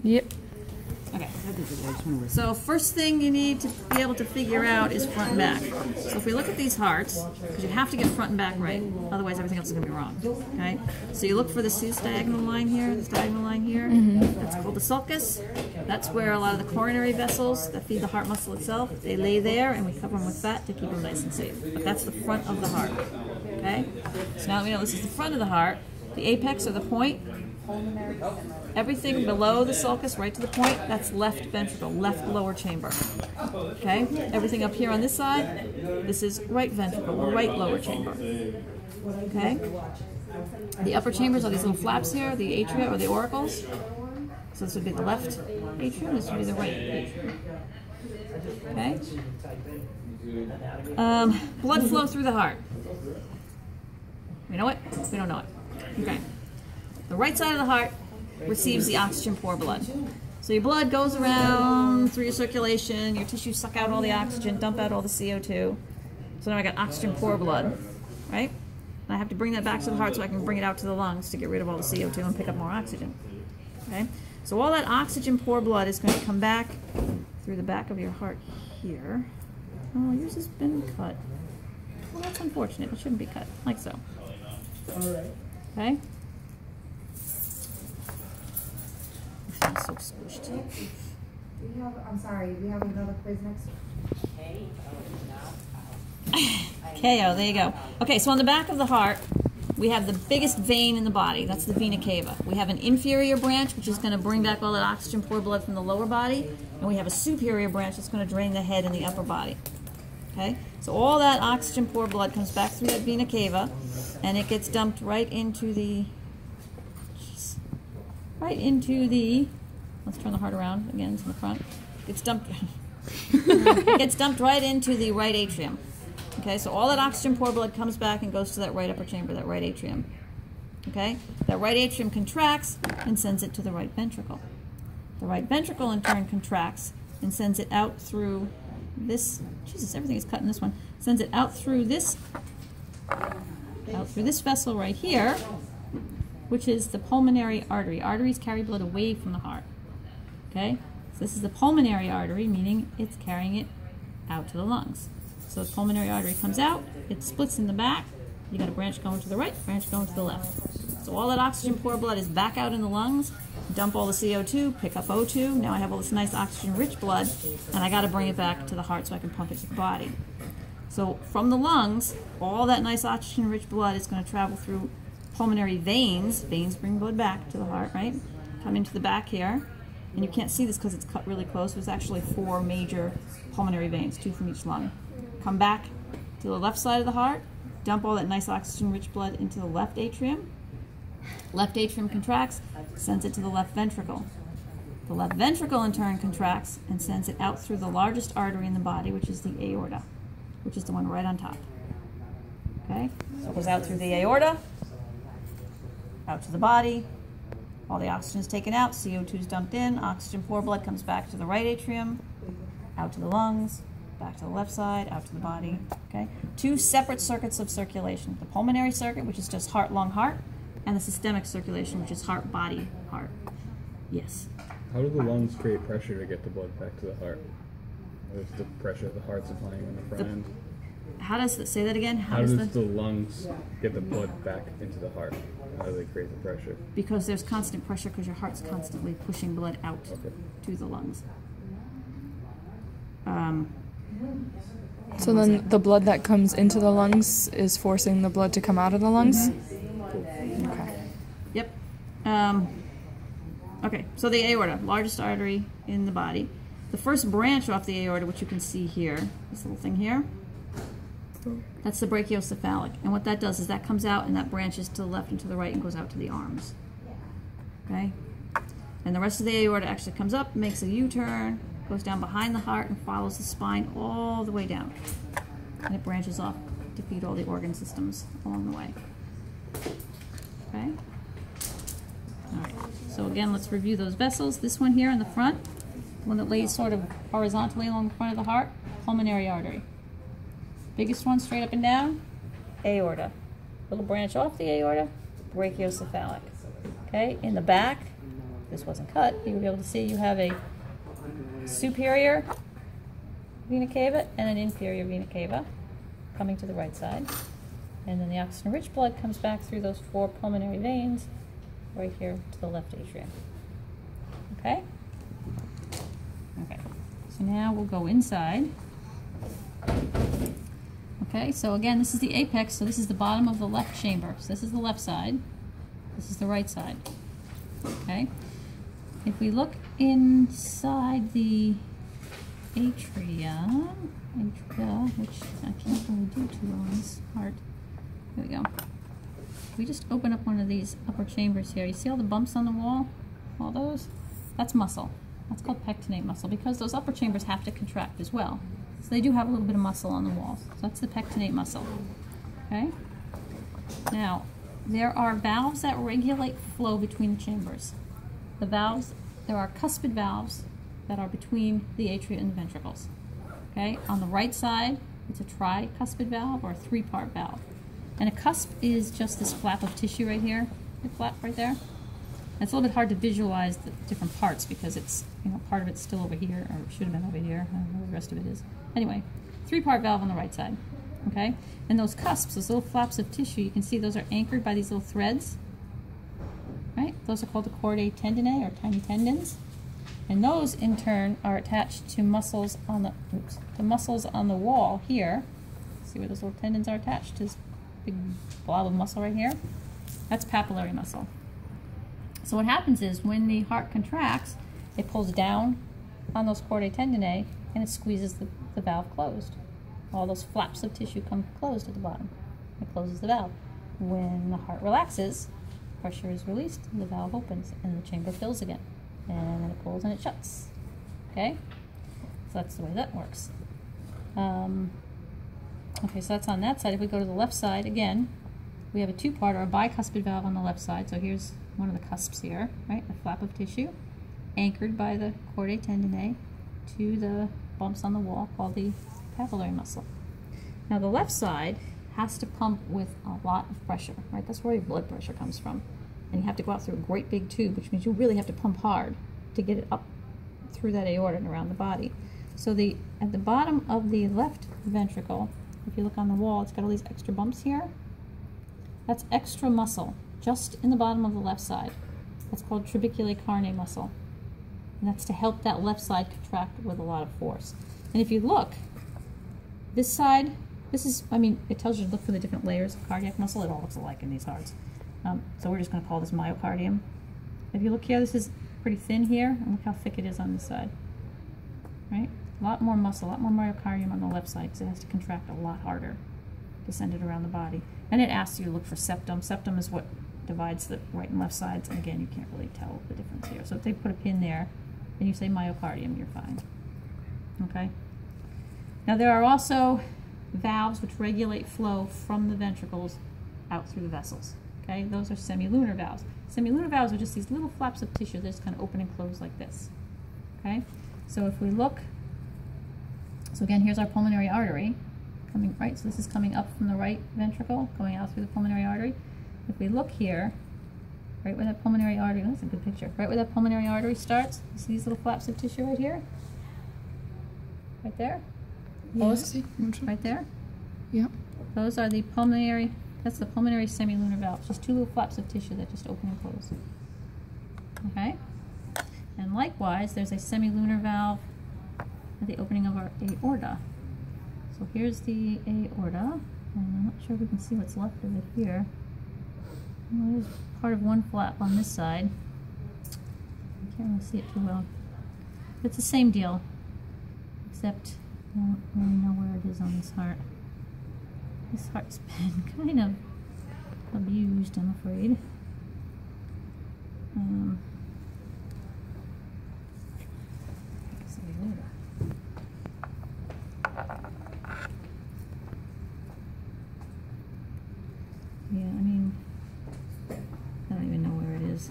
Yep. Okay. So first thing you need to be able to figure out is front and back. So if we look at these hearts, because you have to get front and back right, otherwise everything else is going to be wrong. Okay. So you look for this diagonal line here, this diagonal line here. That's called the sulcus. That's where a lot of the coronary vessels that feed the heart muscle itself, they lay there, and we cover them with fat to keep them nice and safe. But that's the front of the heart. Okay. So now that we know this is the front of the heart, the apex or the point. Everything below the sulcus, right to the point, that's left ventricle, left lower chamber. Okay? Everything up here on this side, this is right ventricle, right lower chamber. Okay? The upper chambers are these little flaps here, the atria or the auricles. So this would be the left atrium, this would be the right atrium. Okay? Blood flow through the heart. We know it? We don't know it. Okay. The right side of the heart receives the oxygen poor blood. So your blood goes around through your circulation, your tissues suck out all the oxygen, dump out all the CO2. So now I got oxygen poor blood, right? And I have to bring that back to the heart so I can bring it out to the lungs to get rid of all the CO2 and pick up more oxygen. Okay? So all that oxygen poor blood is going to come back through the back of your heart here. Oh, yours has been cut. Well, that's unfortunate. It shouldn't be cut, like so. Okay? So squished. I'm sorry, we have another quiz next week. KO, there you go. Okay, so on the back of the heart, we have the biggest vein in the body. That's the vena cava. We have an inferior branch, which is going to bring back all that oxygen poor blood from the lower body. And we have a superior branch that's going to drain the head and the upper body. Okay? So all that oxygen poor blood comes back through that vena cava, and it gets dumped right into the... let's turn the heart around again to the front. It gets dumped right into the right atrium. Okay, so all that oxygen poor blood comes back and goes to that right upper chamber, that right atrium. Okay, that right atrium contracts and sends it to the right ventricle. The right ventricle in turn contracts and sends it out through this. Jesus, everything is cut in this one. Sends it out through this vessel right here, which is the pulmonary artery. Arteries carry blood away from the heart. Okay? So this is the pulmonary artery, meaning it's carrying it out to the lungs. So the pulmonary artery comes out, it splits in the back, you got a branch going to the right, branch going to the left. So all that oxygen poor blood is back out in the lungs, dump all the CO2, pick up O2, now I have all this nice oxygen-rich blood, and I got to bring it back to the heart so I can pump it to the body. So from the lungs, all that nice oxygen-rich blood is going to travel through pulmonary veins. Veins bring blood back to the heart, right? Come into the back here. And you can't see this because it's cut really close. There's actually 4 major pulmonary veins, 2 from each lung. Come back to the left side of the heart, dump all that nice oxygen-rich blood into the left atrium. Left atrium contracts, sends it to the left ventricle. The left ventricle in turn contracts and sends it out through the largest artery in the body, which is the aorta, which is the one right on top. Okay? So it goes out through the aorta, out to the body. All the oxygen is taken out, CO2 is dumped in, oxygen poor blood comes back to the right atrium, out to the lungs, back to the left side, out to the body. Okay? 2 separate circuits of circulation. The pulmonary circuit, which is just heart, lung, heart, and the systemic circulation, which is heart, body, heart. Yes? How do the lungs create pressure to get the blood back to the heart? What is the pressure the heart's applying on the front end? How does it, say that again? How does the lungs get the blood back into the heart? How do they create the pressure? Because there's constant pressure because your heart's constantly pushing blood out to the lungs. So then the blood that comes into the lungs is forcing the blood to come out of the lungs? Okay. Yep. Okay, so the aorta, largest artery in the body. The first branch off the aorta, which you can see here, this little thing here, that's the brachiocephalic. And what that does is that comes out and that branches to the left and to the right and goes out to the arms. Okay? And the rest of the aorta actually comes up, makes a U-turn, goes down behind the heart and follows the spine all the way down. And it branches off to feed all the organ systems along the way. Okay? Alright, so again, let's review those vessels. This one here in the front, the one that lays sort of horizontally along the front of the heart, pulmonary artery. Biggest one straight up and down, aorta. Little branch off the aorta, brachiocephalic. Okay, in the back, this wasn't cut, you would be able to see you have a superior vena cava and an inferior vena cava coming to the right side. And then the oxygen-rich blood comes back through those 4 pulmonary veins right here to the left atrium. Okay? Okay. So now we'll go inside. Okay, so again, this is the apex, so this is the bottom of the left chamber. So this is the left side. This is the right side. Okay? If we look inside the atria, which I can't really do too well on this part. Here we go. We just open up one of these upper chambers here. You see all the bumps on the wall? All those? That's muscle. That's called pectinate muscle because those upper chambers have to contract as well. So they do have a little bit of muscle on the walls. So that's the pectinate muscle. Okay? Now, there are valves that regulate flow between the chambers. The valves, there are cuspid valves that are between the atria and the ventricles. Okay? On the right side, it's a tricuspid valve or a 3-part valve. And a cusp is just this flap of tissue right here, the flap right there. And it's a little bit hard to visualize the different parts because it's, part of it's still over here, or it should have been over here. I don't know where the rest of it is. Anyway, 3-part valve on the right side, okay? And those cusps, those little flaps of tissue, you can see those are anchored by these little threads, right? Those are called the chordae tendineae, or tiny tendons. And those, in turn, are attached to muscles on the wall here. See where those little tendons are attached to this big blob of muscle right here? That's papillary muscle. So what happens is when the heart contracts, it pulls down on those chordae tendineae and it squeezes the valve closed. All those flaps of tissue come closed at the bottom. It closes the valve. When the heart relaxes, pressure is released, the valve opens and the chamber fills again. And then it pulls and it shuts. Okay? So that's the way that works. Okay, so that's on that side. If we go to the left side, again, we have a 2-part or a bicuspid valve on the left side. So here's one of the cusps here, right? A flap of tissue anchored by the chordae tendineae to the bumps on the wall called the papillary muscle. Now the left side has to pump with a lot of pressure, right? That's where your blood pressure comes from. And you have to go out through a great big tube, which means you really have to pump hard to get it up through that aorta and around the body. So at the bottom of the left ventricle, if you look on the wall, it's got all these extra bumps here. That's extra muscle, just in the bottom of the left side. That's called trabeculae carneae muscle. And that's to help that left side contract with a lot of force. And if you look, this side, it tells you to look for the different layers of cardiac muscle. It all looks alike in these hearts. So we're just going to call this myocardium. If you look here, this is pretty thin here, and look how thick it is on this side. Right? A lot more muscle, a lot more myocardium on the left side, because it has to contract a lot harder to send it around the body. And it asks you to look for septum. Septum is what divides the right and left sides, and again, you can't really tell the difference here. So if they put a pin there, and you say myocardium, you're fine. Okay? Now there are also valves which regulate flow from the ventricles out through the vessels. Okay? Those are semilunar valves. Semilunar valves are just these little flaps of tissue that just kind of open and close like this. Okay? So if we look, so again, here's our pulmonary artery coming, right? So this is coming up from the right ventricle, going out through the pulmonary artery. If we look here, right where that pulmonary artery, that's a good picture, right where that pulmonary artery starts, you see these little flaps of tissue right here? Right there? Those, right there? Yeah. Those are the pulmonary, that's the pulmonary semilunar valve. Just 2 little flaps of tissue that just open and close. Okay? And likewise, there's a semilunar valve at the opening of our aorta. So here's the aorta, and I'm not sure if we can see what's left of it here. Well, there's part of one flap on this side. I can't really see it too well. It's the same deal, except I don't really know where it is on this heart. This heart's been kind of abused, I'm afraid. Yeah, I mean, I don't even know where it is.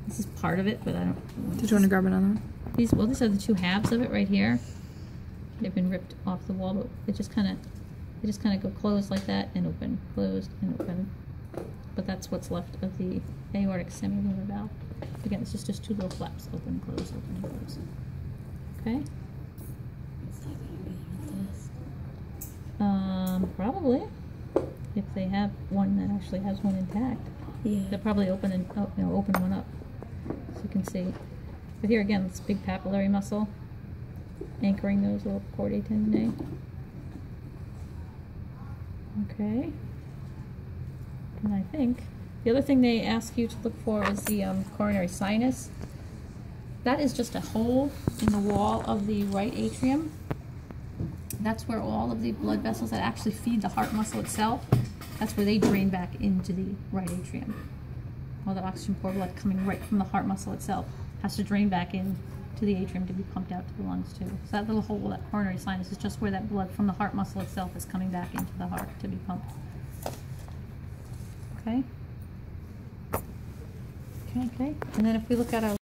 This is part of it, but I don't. Did you want to grab another one? These are the 2 halves of it right here. They've been ripped off the wall, but they just kind of go closed like that and open, closed and open. But that's what's left of the aortic semilunar valve. Again, it's just two little flaps, open, close, open, and close. Okay? Probably. If they have one that actually has one intact. Yeah. They'll probably open one up, so you can see. But here again, this big papillary muscle anchoring those little chordae tendineae. Okay. And I think the other thing they ask you to look for is the coronary sinus. That is just a hole in the wall of the right atrium. That's where all of the blood vessels that actually feed the heart muscle itself, that's where they drain back into the right atrium. All the oxygen poor blood coming right from the heart muscle itself has to drain back in to the atrium to be pumped out to the lungs too. So that little hole, that coronary sinus, is just where that blood from the heart muscle itself is coming back into the heart to be pumped. Okay? Okay. And then if we look at our